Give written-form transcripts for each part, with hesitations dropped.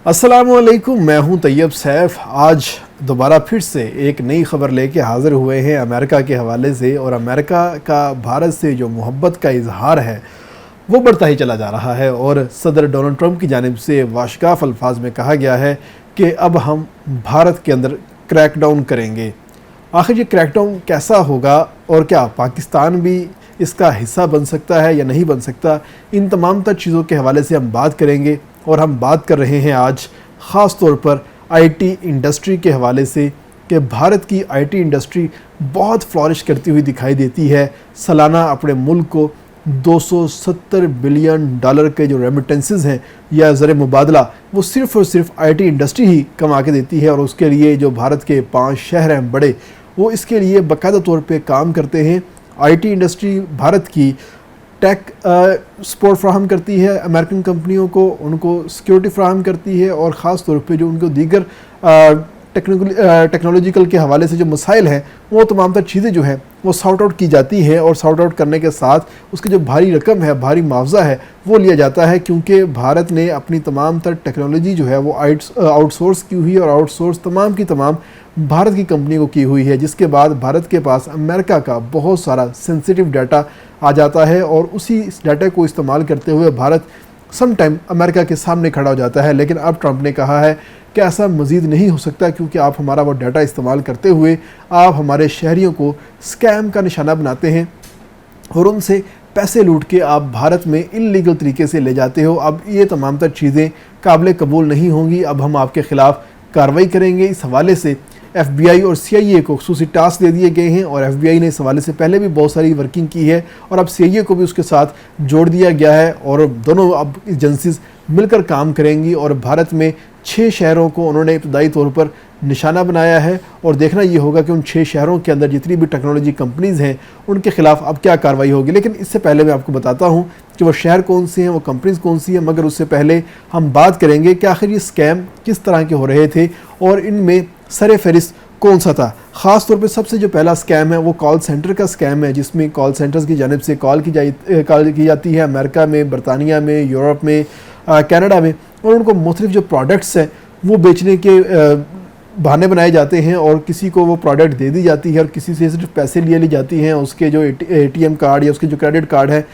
अस्सलामुअलैकुम, मैं हूं तैयब सैफ। आज दोबारा फिर से एक नई ख़बर लेके हाज़िर हुए हैं अमेरिका के हवाले से। और अमेरिका का भारत से जो मोहब्बत का इजहार है वो बढ़ता ही चला जा रहा है। और सदर डोनाल्ड ट्रंप की जानिब से वाशगाफ अल्फाज में कहा गया है कि अब हम भारत के अंदर क्रैकडाउन करेंगे। आखिर ये क्रैकडाउन कैसा होगा और क्या पाकिस्तान भी इसका हिस्सा बन सकता है या नहीं बन सकता, इन तमाम तर चीज़ों के हवाले से हम बात करेंगे। और हम बात कर रहे हैं आज ख़ास तौर पर आईटी इंडस्ट्री के हवाले से कि भारत की आईटी इंडस्ट्री बहुत फ्लॉरिश करती हुई दिखाई देती है। सालाना अपने मुल्क को 270 बिलियन डॉलर के जो रेमिटेंसेस हैं या ज़र मुबादला वो सिर्फ़ और सिर्फ आईटी इंडस्ट्री ही कमा के देती है। और उसके लिए जो भारत के 5 शहर हैं बड़े, वो इसके लिए बाकायदा तौर पे काम करते हैं। आईटी इंडस्ट्री भारत की टेक सपोर्ट फ्राहम करती है अमेरिकन कंपनियों को, उनको सिक्योरिटी फ्राहम करती है और ख़ास तौर पे जो उनको दीगर टेक्नोलॉजिकल के हवाले से जो मसाइल हैं वो तमाम तर चीज़ें जो हैं वो सॉर्ट आउट की जाती हैं। और सॉर्ट आउट करने के साथ उसकी जो भारी रकम है, भारी मुआवजा है, वो लिया जाता है। क्योंकि भारत ने अपनी तमाम तर टेक्नोलॉजी जो है वो आउटसोर्स की हुई है और आउटसोर्स तमाम की तमाम भारत की कंपनी को की हुई है, जिसके बाद भारत के पास अमेरिका का बहुत सारा सेंसिटिव डाटा आ जाता है। और उसी इस डाटा को इस्तेमाल करते हुए भारत सम टाइम अमेरिका के सामने खड़ा हो जाता है। लेकिन अब ट्रंप ने कहा है कि ऐसा मज़ीद नहीं हो सकता, क्योंकि आप हमारा वो डाटा इस्तेमाल करते हुए आप हमारे शहरियों को स्कैम का निशाना बनाते हैं और उनसे पैसे लूट के आप भारत में इल्लीगल तरीके से ले जाते हो। अब ये तमाम तर चीज़ें काबिल कबूल नहीं होंगी। अब हम आपके ख़िलाफ़ कार्रवाई करेंगे। इस हवाले से FBI और CIA को खुसूसी टास्क दे दिए गए हैं और FBI ने इस हवाले से पहले भी बहुत सारी वर्किंग की है और अब CIA को भी उसके साथ जोड़ दिया गया है। और दोनों अब एजेंसीज मिलकर काम करेंगी और भारत में 6 शहरों को उन्होंने इब्तदाई तौर पर निशाना बनाया है। और देखना ये होगा कि उन 6 शहरों के अंदर जितनी भी टेक्नोलॉजी कंपनीज़ हैं उनके ख़िलाफ़ अब क्या कार्रवाई होगी। लेकिन इससे पहले मैं आपको बताता हूँ कि वो शहर कौन से हैं, वो कंपनीज़ कौन सी हैं। मगर उससे पहले हम बात करेंगे कि आखिर ये स्कैम किस तरह के हो रहे थे और इनमें सर फहरिस्त कौन सा था। ख़ास तौर पे सबसे जो पहला स्कैम है वो कॉल सेंटर का स्कैम है, जिसमें कॉल सेंटर्स की जानिब से कॉल की जाती है अमेरिका में, बरतानिया में, यूरोप में, कनाडा में। और उनको मुख्तलिफ जो प्रोडक्ट्स हैं वो बेचने के बहाने बनाए जाते हैं और किसी को वो प्रोडक्ट दे दी जाती है और किसी से सिर्फ पैसे लिए ली जाती हैं। उसके जो ATM कार्ड या उसके जो क्रेडिट कार्ड है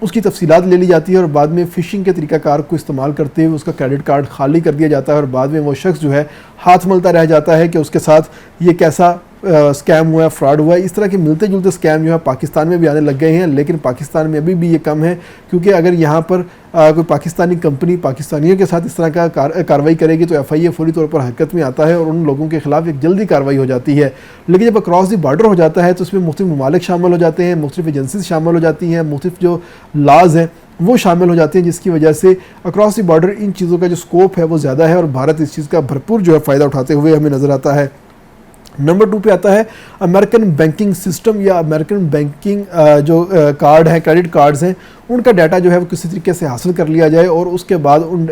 उसकी तफसीलात ले ली जाती है और बाद में फ़िशिंग के तरीक़ाकार को इस्तेमाल करते हुए उसका क्रेडिट कार्ड खाली कर दिया जाता है। और बाद में वो शख्स जो है हाथ मलता रह जाता है कि उसके साथ ये कैसा स्कैम हुआ, फ्रॉड हुआ। इस तरह के मिलते जुलते स्कैम जो है पाकिस्तान में भी आने लग गए हैं। लेकिन पाकिस्तान में अभी भी ये कम है, क्योंकि अगर यहाँ पर कोई पाकिस्तानी कंपनी पाकिस्तानियों के साथ इस तरह का कार्रवाई करेगी तो FIA फौरी तौर पर हरकत में आता है और उन लोगों के ख़िलाफ़ एक जल्दी कार्रवाई हो जाती है। लेकिन जब अक्रॉस द बॉर्डर हो जाता है तो उसमें मुख्तलिफ ममालिक शामिल हो जाते हैं, मुख्तलिफ एजेंसीज शामिल हो जाती हैं, मुख्तलिफ जो लाज हैं वो शामिल हो जाते हैं, जिसकी वजह से अक्रॉस द बॉर्डर इन चीज़ों का जो स्कोप है वो ज़्यादा है और भारत इस चीज़ का भरपूर जो है फ़ायदा उठाते हुए हमें नज़र आता है। नंबर 2 पे आता है अमेरिकन बैंकिंग सिस्टम या अमेरिकन बैंकिंग जो कार्ड है, क्रेडिट कार्ड्स हैं, उनका डाटा जो है वो किसी तरीके से हासिल कर लिया जाए और उसके बाद उन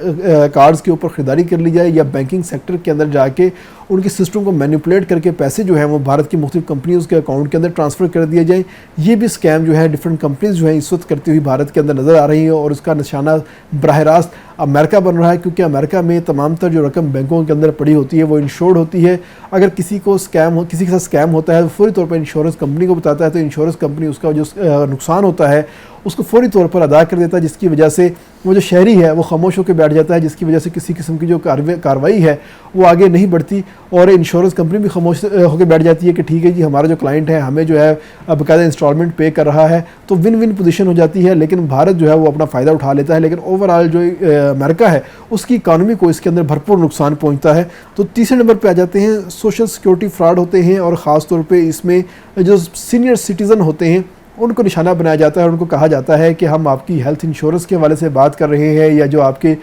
कार्ड्स के ऊपर ख़रीदारी कर ली जाए या बैंकिंग सेक्टर के अंदर जाके उनके सिस्टम को मैनिपुलेट करके पैसे जो हैं वो भारत की मुख्तलिफ कंपनीज़ के अकाउंट के अंदर ट्रांसफ़र कर दिए जाए। ये भी स्कैम जो है डिफरेंट कंपनीज़ जो है इस वक्त करती हुई भारत के अंदर नज़र आ रही है और उसका निशाना बराह रास्त अमेरिका बन रहा है, क्योंकि अमेरिका में तमाम तर जो रकम बैंकों के अंदर पड़ी होती है वो इंश्योर्ड होती है। अगर किसी को किसी के साथ स्कैम होता है तो फौरी तौर पर इंश्योरेंस कंपनी को बताता है, तो इंश्योरेंस कंपनी उसका जो नुकसान होता है उसको फौरी तौर पर अदा कर देता है, जिसकी वजह से वो जो शहरी है वो खामोश होकर बैठ जाता है, जिसकी वजह से किसी किस्म की जो कार्रवाई है वो आगे नहीं बढ़ती और इंश्योरेंस कंपनी भी खामोश होकर बैठ जाती है कि ठीक है जी, हमारा जो क्लाइंट है हमें जो है बाकायदा इंस्टॉलमेंट पे कर रहा है, तो विन विन पोजीशन हो जाती है। लेकिन भारत जो है वो अपना फ़ायदा उठा लेता है, लेकिन ओवरऑल जो अमेरिका है उसकी इकानमी को इसके अंदर भरपूर नुकसान पहुँचता है। तो तीसरे नंबर पर आ जाते हैं सोशल सिक्योरिटी फ्रॉड होते हैं और ख़ास तौर पर इसमें जो सीनियर सिटीज़न होते हैं उनको निशाना बनाया जाता है और उनको कहा जाता है कि हम आपकी हेल्थ इंश्योरेंस के हवाले से बात कर रहे हैं या जो आपके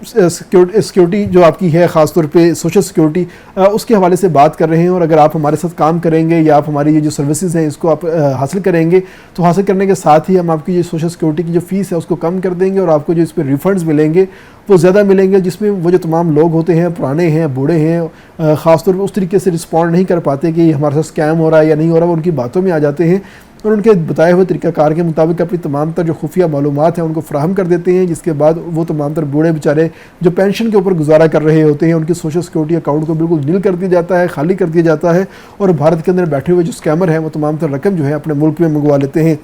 सिक्योरिटी जो आपकी है, ख़ास तौर पे सोशल सिक्योरिटी उसके हवाले से बात कर रहे हैं और अगर आप हमारे साथ काम करेंगे या आप हमारी ये जो सर्विसेज हैं इसको आप हासिल करेंगे तो हासिल करने के साथ ही हम आपकी ये सोशल सिक्योरिटी की जो फ़ीस है उसको कम कर देंगे और आपको जो इस पर रिफंड्स मिलेंगे वो ज़्यादा मिलेंगे, जिसमें वो जो तमाम लोग होते हैं, पुराने हैं, बूढ़े हैं, ख़ास तौर पर उस तरीके से रिस्पॉन्ड नहीं कर पाते कि हमारे साथ स्कैम हो रहा है या नहीं हो रहा, वो उनकी बातों में आ जाते हैं और उनके बताए हुए तरीक़ाकार के मुताबिक अपनी तमाम तर जो खुफिया मालूमात हैं उनको फ्राहम कर देते हैं, जिसके बाद वो तमाम तर बूढ़े बेचारे जो पेंशन के ऊपर गुजारा कर रहे होते हैं उनकी सोशल सिक्योरिटी अकाउंट को बिल्कुल नील कर दिया जाता है, खाली कर दिया जाता है, और भारत के अंदर बैठे हुए जो स्कैमर हैं वो तमाम तर रकम जो है अपने मुल्क में मंगवा लेते हैं।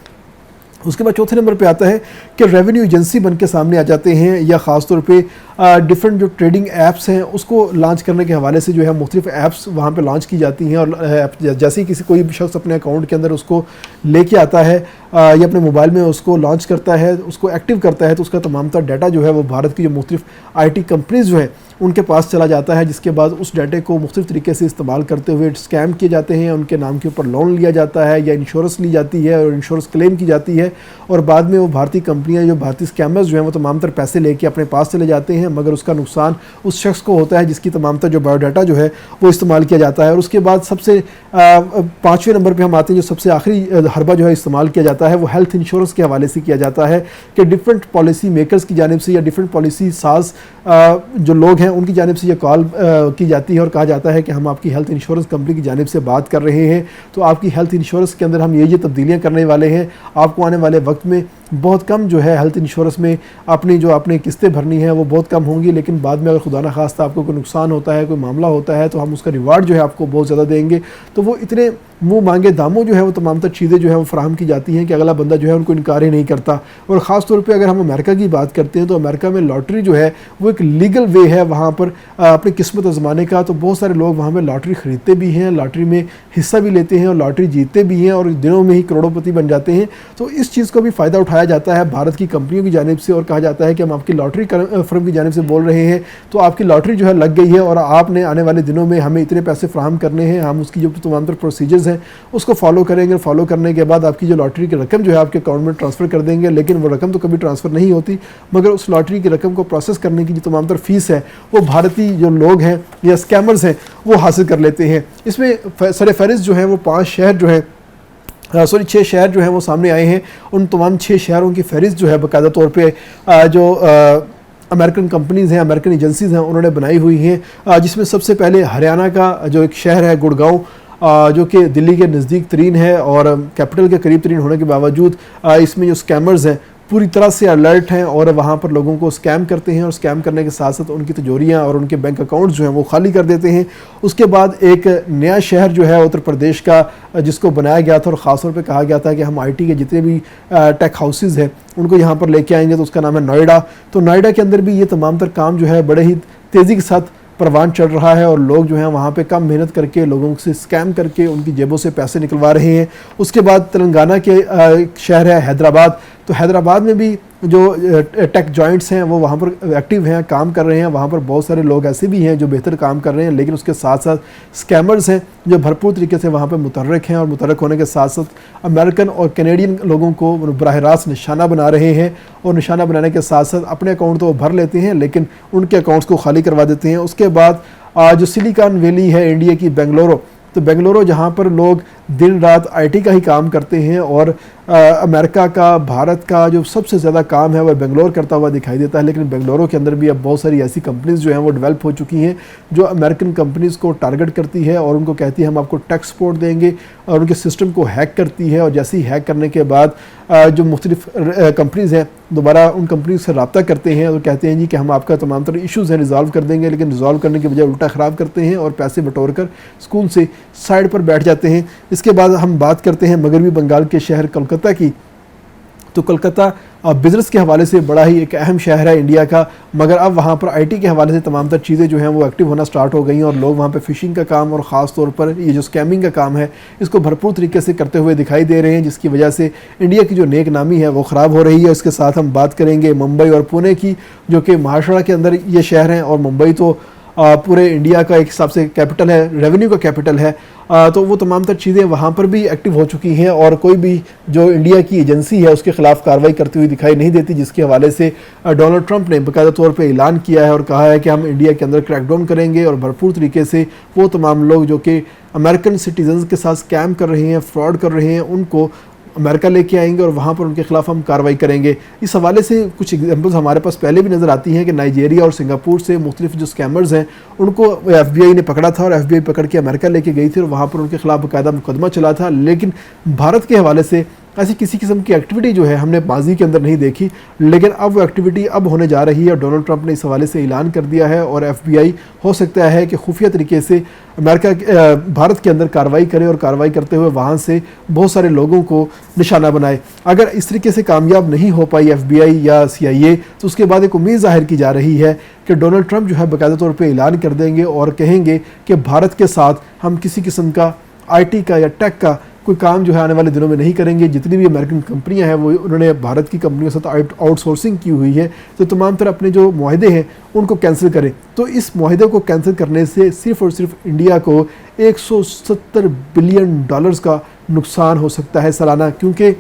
उसके बाद चौथे नंबर पे आता है कि रेवेन्यू एजेंसी बन के सामने आ जाते हैं, या ख़ास तौर पे डिफरेंट जो ट्रेडिंग ऐप्स हैं उसको लॉन्च करने के हवाले से जो है मुख्तलिफ ऐप्स वहाँ पे लॉन्च की जाती हैं, और जैसे ही किसी कोई भी शख्स अपने अकाउंट के अंदर उसको लेके आता है या अपने मोबाइल में उसको लॉन्च करता है, उसको एक्टिव करता है, तो उसका तमाम तर डाटा जो है वो भारत की जो मुख्तलिफ IT कंपनीज़ जो है उनके पास चला जाता है, जिसके बाद उस डाटे को मुख्तलिफ तरीके से इस्तेमाल करते हुए स्कैम किए जाते हैं, उनके नाम के ऊपर लोन लिया जाता है या इंश्योरेंस ली जाती है और इंश्योरेंस क्लेम की जाती है, और बाद में वो भारतीय कंपनियां जो भारतीय स्कैमर्स जो हैं वो तमाम तर पैसे लेके अपने पास चले जाते हैं, मगर उसका नुकसान उस शख्स को होता है जिसकी तमाम तर जो बायोडाटा जो है वो इस्तेमाल किया जाता है। और उसके बाद सबसे 5वें नंबर पर हम आते हैं, जो सबसे आखिरी हरबा जो है इस्तेमाल किया जाता है वो हेल्थ इंश्योरेंस के हवाले से किया जाता है कि डिफरेंट पॉलिसी मेकर्स की जानिब से या डिफरेंट पॉलिसी साज जो लोग हैं उनकी जानिब से ये कॉल की जाती है और कहा जाता है कि हम आपकी हेल्थ इंश्योरेंस कंपनी की जानिब से बात कर रहे हैं, तो आपकी हेल्थ इंश्योरेंस के अंदर हम ये तब्दीलियाँ करने वाले हैं, आपको आने वाले वक्त में बहुत कम जो है हेल्थ इंश्योरेंस में अपनी जो आपने किस्तें भरनी है वो बहुत कम होंगी, लेकिन बाद में अगर खुदा न खास्ता आपको कोई नुकसान होता है, कोई मामला होता है, तो हम उसका रिवार्ड जो है आपको बहुत ज़्यादा देंगे। तो वो इतने मुँह मांगे दामों जो है वो तमाम तर चीज़ें जो है वो फराहम की जाती हैं कि अगला बंदा जो है उनको इनकार ही नहीं करता। और ख़ास तौर पे अगर हम अमेरिका की बात करते हैं तो अमेरिका में लॉटरी जो है वो एक लीगल वे है वहाँ पर अपनी किस्मत आजमाने का, तो बहुत सारे लोग वहाँ पर लॉटरी ख़रीदते भी हैं, लॉटरी में हिस्सा भी लेते हैं और लॉटरी जीतते भी हैं और दिनों में ही करोड़पति बन जाते हैं। तो इस चीज़ को भी फ़ायदा उठाया जाता है भारत की कंपनियों की जानिब से और कहा जाता है कि हम आपकी लॉटरी फर्म की जानिब से बोल रहे हैं, तो आपकी लॉटरी जो है लग गई है और आपने आने वाले दिनों में हमें इतने पैसे फ्राहम करने हैं, हम उसकी जो तमाम तर प्रोसीजर्स हैं उसको फॉलो करेंगे, फॉलो करने के बाद आपकी जो लॉटरी की रकम जो है आपके अकाउंट में ट्रांसफ़र कर देंगे। लेकिन वो रकम तो कभी ट्रांसफ़र नहीं होती, मगर उस लॉटरी की रकम को प्रोसेस करने की जो तमाम तर फीस है वो भारतीय जो लोग हैं या स्कैमर्स हैं वो हासिल कर लेते हैं। इसमें सर फहरिस्त जो है वो 5 शहर जो है 6 शहर जो हैं वो सामने आए हैं। उन तमाम 6 शहरों की फहरिस्त जो है बाकायदा तौर पे जो अमेरिकन कंपनीज़ हैं, अमेरिकन एजेंसीज़ हैं, उन्होंने बनाई हुई हैं, जिसमें सबसे पहले हरियाणा का जो एक शहर है गुड़गांव, जो कि दिल्ली के नज़दीक तरीन है और कैपिटल के करीब तरीन होने के बावजूद इसमें जो स्कैमर्स हैं पूरी तरह से अलर्ट हैं और वहाँ पर लोगों को स्कैम करते हैं और स्कैम करने के साथ साथ उनकी तिजोरियाँ और उनके बैंक अकाउंट्स जो हैं वो खाली कर देते हैं। उसके बाद एक नया शहर जो है उत्तर प्रदेश का जिसको बनाया गया था और ख़ास तौर पे कहा गया था कि हम IT के जितने भी टेक हाउसेज़ हैं उनको यहाँ पर लेके आएंगे, तो उसका नाम है नोएडा। तो नोएडा के अंदर भी ये तमाम तर काम जो है बड़े ही तेज़ी के साथ परवान चढ़ रहा है और लोग जो हैं वहाँ पे कम मेहनत करके लोगों से स्कैम करके उनकी जेबों से पैसे निकलवा रहे हैं। उसके बाद तेलंगाना के शहर है हैदराबाद, तो हैदराबाद में भी जो टेक जॉइंट्स हैं वो वहाँ पर एक्टिव हैं, काम कर रहे हैं। वहाँ पर बहुत सारे लोग ऐसे भी हैं जो बेहतर काम कर रहे हैं, लेकिन उसके साथ साथ स्कैमर्स हैं जो भरपूर तरीके से वहाँ पर मुतहर्रिक हैं और मुतहर्रिक होने के साथ साथ अमेरिकन और कैनेडियन लोगों को बराह रास्त निशाना बना रहे हैं और निशाना बनाने के साथ साथ अपने अकाउंट तो वो भर लेते हैं लेकिन उनके अकाउंट्स को खाली करवा देते हैं। उसके बाद जो सिलिकॉन वैली है इंडिया की बेंगलुरु, तो बेंगलुरु जहाँ पर लोग दिन रात IT का ही काम करते हैं और अमेरिका का, भारत का जो सबसे ज़्यादा काम है वह बेंगलोर करता हुआ दिखाई देता है। लेकिन बेंगलुरु के अंदर भी अब बहुत सारी ऐसी कंपनीज़ जो हैं वो डेवलप हो चुकी हैं जो अमेरिकन कंपनीज़ को टारगेट करती है और उनको कहती है हम आपको टैक्स सपोर्ट देंगे, और उनके सिस्टम को हैक करती है। और जैसे ही हैक करने के बाद जो मुख्तलिफ कंपनीज़ हैं दोबारा उन कंपनीज़ से रब्ता करते हैं और कहते हैं जी कि हम आपका तमाम तरह इशूज़ हैं रिजॉल्व कर देंगे, लेकिन रिजॉल्व करने के बजाय उल्टा ख़राब करते हैं और पैसे बटोर कर स्कूल से साइड पर बैठ जाते हैं। इसके बाद हम बात करते हैं मगरबी बंगाल के शहर कोलकाता की। तो कोलकाता बिज़नेस के हवाले से बड़ा ही एक अहम शहर है इंडिया का, मगर अब वहाँ पर IT के हवाले से तमाम तर चीज़ें जो हैं वो एक्टिव होना स्टार्ट हो गई हैं और लोग वहाँ पे फ़िशिंग का काम और ख़ास तौर पर ये जो स्कैमिंग का काम है इसको भरपूर तरीके से करते हुए दिखाई दे रहे हैं, जिसकी वजह से इंडिया की जो नेक नामी है वो ख़राब हो रही है। इसके साथ हम बात करेंगे मुंबई और पुणे की, जो कि महाराष्ट्र के अंदर ये शहर हैं और मुंबई तो पूरे इंडिया का एक हिसाब से कैपिटल है, रेवेन्यू का कैपिटल है। तो वो तमाम तर चीज़ें वहाँ पर भी एक्टिव हो चुकी हैं और कोई भी जो इंडिया की एजेंसी है उसके ख़िलाफ़ कार्रवाई करती हुई दिखाई नहीं देती, जिसके हवाले से डोनाल्ड ट्रंप ने बाकायदा तौर पे ऐलान किया है और कहा है कि हम इंडिया के अंदर क्रैकडाउन करेंगे और भरपूर तरीके से वो तमाम लोग जो कि अमेरिकन सिटीजन्स के साथ स्कैम कर रहे हैं, फ्रॉड कर रहे हैं, उनको अमेरिका लेके आएंगे और वहाँ पर उनके खिलाफ हम कार्रवाई करेंगे। इस हवाले से कुछ एग्जाम्पल्स हमारे पास पहले भी नज़र आती हैं कि नाइजीरिया और सिंगापुर से मुख्तलिफ जो स्कैमर्स हैं उनको FBI ने पकड़ा था और FBI पकड़ के अमेरिका लेके गई थी और वहाँ पर उनके खिलाफ बाकायदा मुकदमा चला था। लेकिन भारत के हवाले से ऐसी किसी किस्म की एक्टिविटी जो है हमने माजी के अंदर नहीं देखी, लेकिन अब वो एक्टिविटी अब होने जा रही है। डोनाल्ड ट्रंप ने इस हवाले से ऐलान कर दिया है और FBI हो सकता है कि खुफिया तरीके से भारत के अंदर कार्रवाई करे और कार्रवाई करते हुए वहाँ से बहुत सारे लोगों को निशाना बनाए। अगर इस तरीके से कामयाब नहीं हो पाई FBI या CIA, तो उसके बाद एक उम्मीद जाहिर की जा रही है कि डोनाल्ड ट्रंप जो है बाकायदा तौर पर ऐलान कर देंगे और कहेंगे कि भारत के साथ हम किसी किस्म का IT का या टेक का कोई काम जो है आने वाले दिनों में नहीं करेंगे। जितनी भी अमेरिकन कंपनियां हैं वो उन्होंने भारत की कंपनियों के साथ आउटसोर्सिंग की हुई है, तो तमाम तरह अपने जो मुआहदे हैं उनको कैंसिल करें। तो इस मुआहदे को कैंसिल करने से सिर्फ़ और सिर्फ इंडिया को $170 बिलियन का नुकसान हो सकता है सालाना, क्योंकि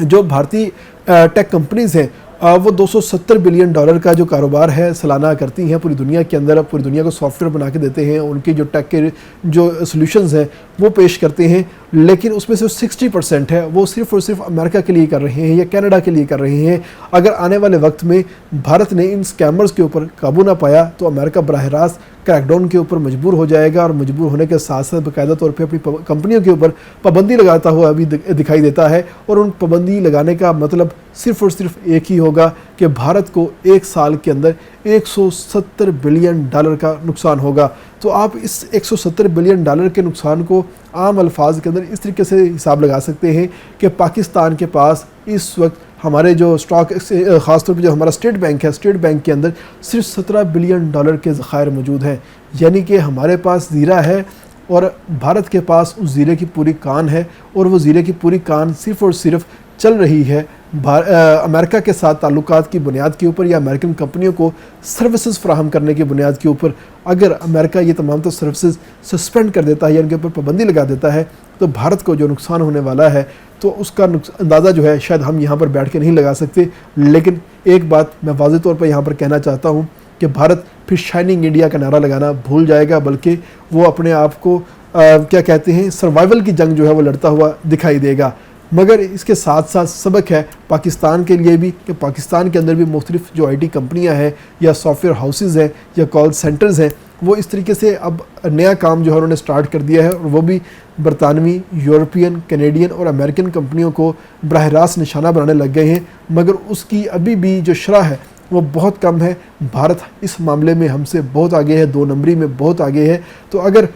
जो भारतीय टेक कंपनीज़ हैं वो $270 बिलियन का जो कारोबार है सालाना करती हैं पूरी दुनिया के अंदर। पूरी दुनिया को सॉफ्टवेयर बना के देते हैं, उनके जो टेक के जो सॉल्यूशंस हैं वो पेश करते हैं, लेकिन उसमें से 60% है वो सिर्फ़ और सिर्फ अमेरिका के लिए कर रहे हैं या कनाडा के लिए कर रहे हैं। अगर आने वाले वक्त में भारत ने इन स्कैमर्स के ऊपर काबू ना पाया तो अमेरिका बराह रास्त क्रैकडाउन के ऊपर मजबूर हो जाएगा, और मजबूर होने के साथ साथ बाकायदा तौर पे अपनी कंपनियों के ऊपर पाबंदी लगाता हुआ अभी दिखाई देता है। और उन पाबंदी लगाने का मतलब सिर्फ़ और सिर्फ एक ही होगा कि भारत को एक साल के अंदर $170 बिलियन का नुकसान होगा। तो आप इस $170 बिलियन के नुकसान को आम अल्फाज के अंदर इस तरीके से हिसाब लगा सकते हैं कि पाकिस्तान के पास इस वक्त हमारे जो स्टॉक ख़ासतौर पर जो हमारा स्टेट बैंक है, स्टेट बैंक के अंदर सिर्फ $17 बिलियन के ज़खायर मौजूद हैं। यानी कि हमारे पास ज़ीरा है और भारत के पास उस ज़ीरे की पूरी कान है, और वो ज़ीरे की पूरी कान सिर्फ़ और सिर्फ चल रही है अमेरिका के साथ ताल्लुकात की बुनियाद के ऊपर या अमेरिकन कंपनियों को सर्विसेज फ्राहम करने की बुनियाद के ऊपर। अगर अमेरिका ये तमाम तो सर्विसेज सस्पेंड कर देता है या इनके ऊपर पाबंदी लगा देता है, तो भारत को जो नुकसान होने वाला है तो उसका अंदाज़ा जो है शायद हम यहाँ पर बैठ के नहीं लगा सकते। लेकिन एक बात मैं वाज़ेह तौर पर यहाँ पर कहना चाहता हूँ कि भारत फिर शाइनिंग इंडिया का नारा लगाना भूल जाएगा, बल्कि वो अपने आप को क्या कहते हैं सर्वाइवल की जंग जो है वो लड़ता हुआ दिखाई देगा। मगर इसके साथ साथ सबक है पाकिस्तान के लिए भी कि पाकिस्तान के अंदर भी मुख्तलिफ जो IT कंपनियां हैं या सॉफ्टवेयर हाउसेज़ हैं या कॉल सेंटर्स हैं, वो इस तरीके से अब नया काम जो है उन्होंने स्टार्ट कर दिया है, और वो भी बरतानवी, यूरोपियन, कैनेडियन और अमेरिकन कंपनियों को बराह रास्त निशाना बनाने लग गए हैं। मगर उसकी अभी भी जो शरह है वो बहुत कम है। भारत इस मामले में हमसे बहुत आगे है, 2 नंबरी में बहुत आगे है। तो अगर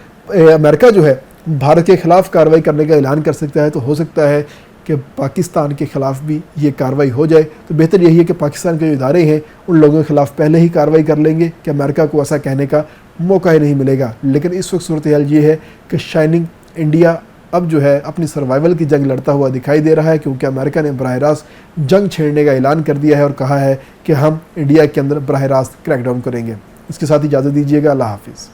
अमेरिका जो है भारत के ख़िलाफ़ कार्रवाई करने का ऐलान कर सकता है, तो हो सकता है कि पाकिस्तान के ख़िलाफ़ भी ये कार्रवाई हो जाए। तो बेहतर यही है कि पाकिस्तान के जो इदारे हैं उन लोगों के ख़िलाफ़ पहले ही कार्रवाई कर लेंगे कि अमेरिका को ऐसा कहने का मौका ही नहीं मिलेगा। लेकिन इस वक्त सूरत हाल ये है कि शाइनिंग इंडिया अब जो है अपनी सर्वाइवल की जंग लड़ता हुआ दिखाई दे रहा है, क्योंकि अमेरिका ने बराह रास्त जंग छेड़ने का ऐलान कर दिया है और कहा है कि हम इंडिया के अंदर बराह रास्त क्रैकडाउन करेंगे। इसके साथ इजाज़त दीजिएगा। अल्लाह हाफिज़।